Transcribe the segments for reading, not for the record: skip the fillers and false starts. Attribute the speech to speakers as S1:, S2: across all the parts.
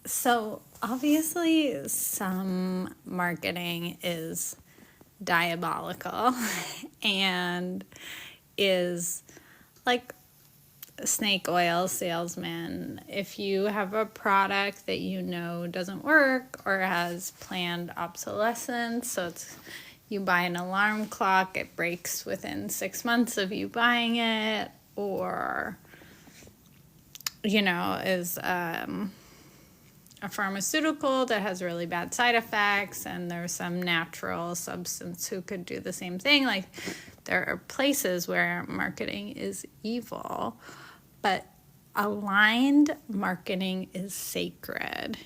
S1: So obviously some marketing is diabolical and is like snake oil salesman. If you have a product that you know doesn't work or has planned obsolescence, so it's you buy an alarm clock, it breaks within 6 months of you buying it, or is a pharmaceutical that has really bad side effects, and there's some natural substance who could do the same thing. Like, there are places where marketing is evil, but aligned marketing is sacred.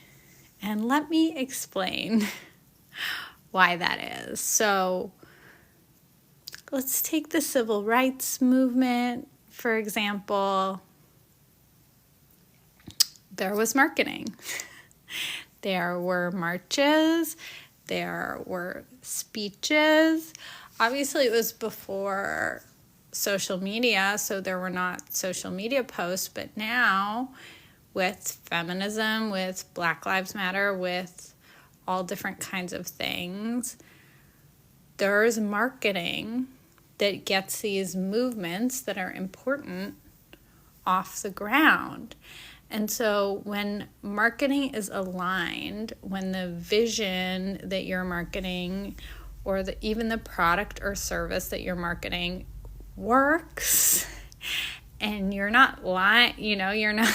S1: And let me explain why that is. So let's take the civil rights movement, for example. There was marketing. There were marches, there were speeches. Obviously, it was before social media, so there were not social media posts, but now with feminism, with Black Lives Matter, with all different kinds of things, there's marketing that gets these movements that are important off the ground. And so when marketing is aligned, when the vision that you're marketing or even the product or service that you're marketing works, and you're not lying, you're not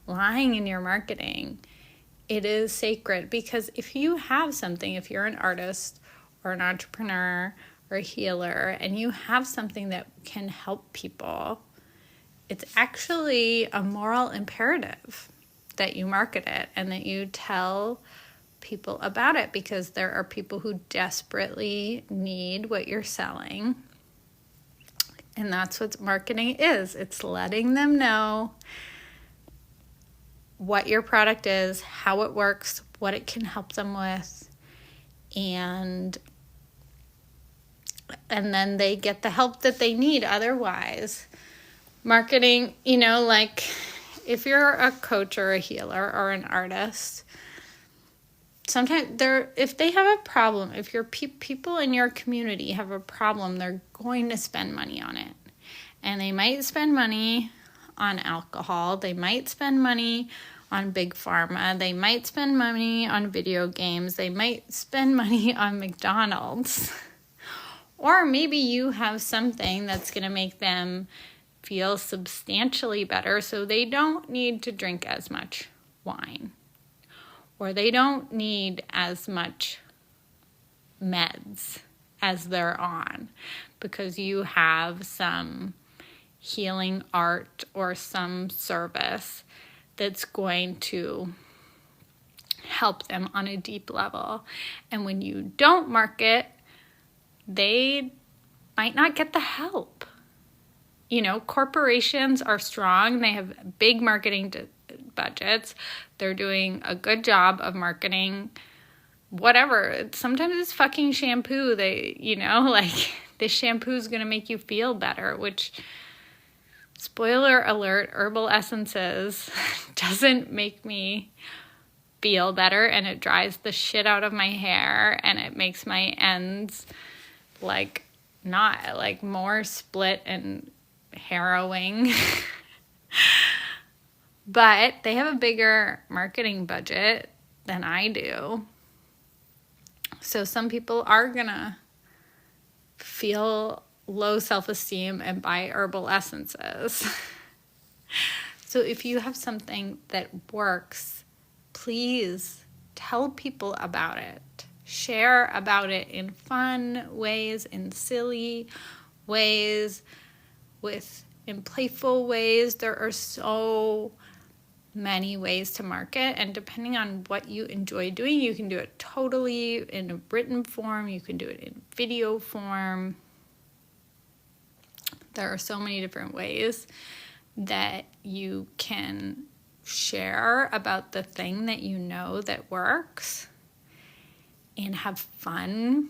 S1: lying in your marketing, it is sacred. Because if you have something, if you're an artist or an entrepreneur or a healer, and you have something that can help people, it's actually a moral imperative that you market it and that you tell people about it, because there are people who desperately need what you're selling. And that's what marketing is. It's letting them know what your product is, how it works, what it can help them with, and then they get the help that they need otherwise. Marketing, like if you're a coach or a healer or an artist, sometimes if they have a problem, if your people in your community have a problem, they're going to spend money on it. And they might spend money on alcohol. They might spend money on big pharma. They might spend money on video games. They might spend money on McDonald's. Or maybe you have something that's going to make them feel substantially better, so they don't need to drink as much wine, or they don't need as much meds as they're on, because you have some healing art or some service that's going to help them on a deep level. And when you don't market, they might not get the help. Corporations are strong. They have big marketing budgets. They're doing a good job of marketing whatever. Sometimes it's fucking shampoo. This shampoo is going to make you feel better, which, spoiler alert, herbal essences doesn't make me feel better, and it dries the shit out of my hair, and it makes my ends not more split and harrowing. But they have a bigger marketing budget than I do. So some people are gonna feel low self-esteem and buy herbal essences. So if you have something that works, please tell people about it. Share about it in fun ways, in silly ways, in playful ways. There are so many ways to market, and depending on what you enjoy doing, you can do it totally in a written form, you can do it in video form. There are so many different ways that you can share about the thing that you know that works, and have fun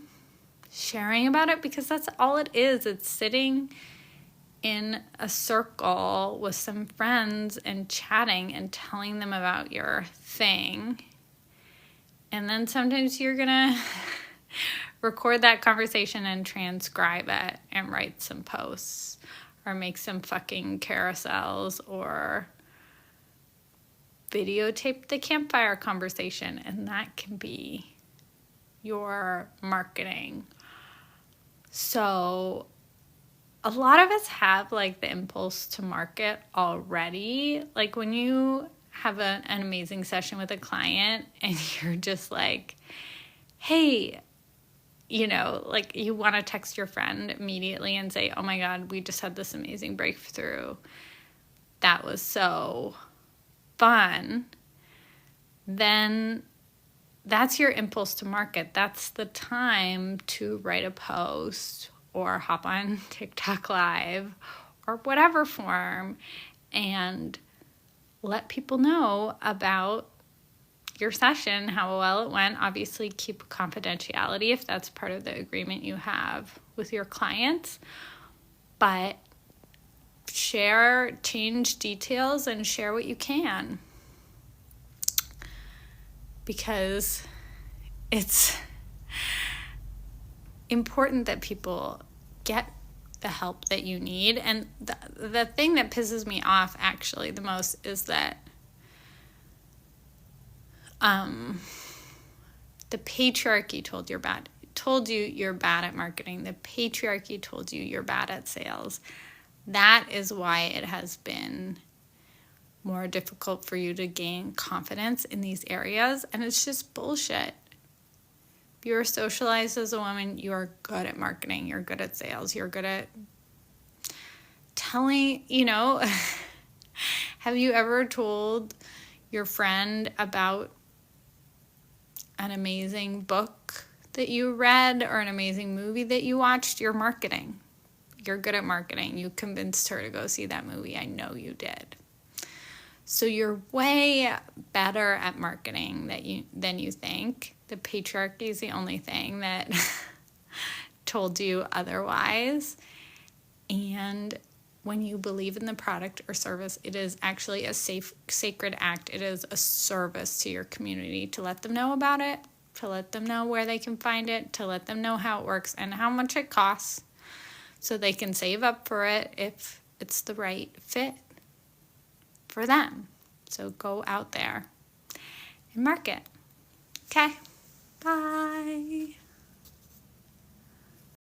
S1: sharing about it, because that's all it is. It's sitting in a circle with some friends and chatting and telling them about your thing. And then sometimes you're going to record that conversation and transcribe it and write some posts or make some fucking carousels or videotape the campfire conversation. And that can be your marketing. So a lot of us have like the impulse to market already. Like when you have an amazing session with a client and you're just like, hey, you know, like you want to text your friend immediately and say, oh my God, we just had this amazing breakthrough. That was so fun. Then that's your impulse to market. That's the time to write a post or hop on TikTok Live or whatever form and let people know about your session, how well it went. Obviously, keep confidentiality if that's part of the agreement you have with your clients. But share, change details, and share what you can. Because it's important that people get the help that you need. And the thing that pisses me off actually the most is that the patriarchy told you you're bad at marketing. The patriarchy told you you're bad at sales. That is why it has been more difficult for you to gain confidence in these areas. And it's just bullshit. If you're socialized as a woman, you're good at marketing. You're good at sales. You're good at telling, you know, have you ever told your friend about an amazing book that you read or an amazing movie that you watched? You're marketing. You're good at marketing. You convinced her to go see that movie. I know you did. So you're way better at marketing than you think. The patriarchy is the only thing that told you otherwise. And when you believe in the product or service, it is actually a sacred act. It is a service to your community to let them know about it, to let them know where they can find it, to let them know how it works and how much it costs so they can save up for it if it's the right fit for them. So go out there and market. Okay, bye.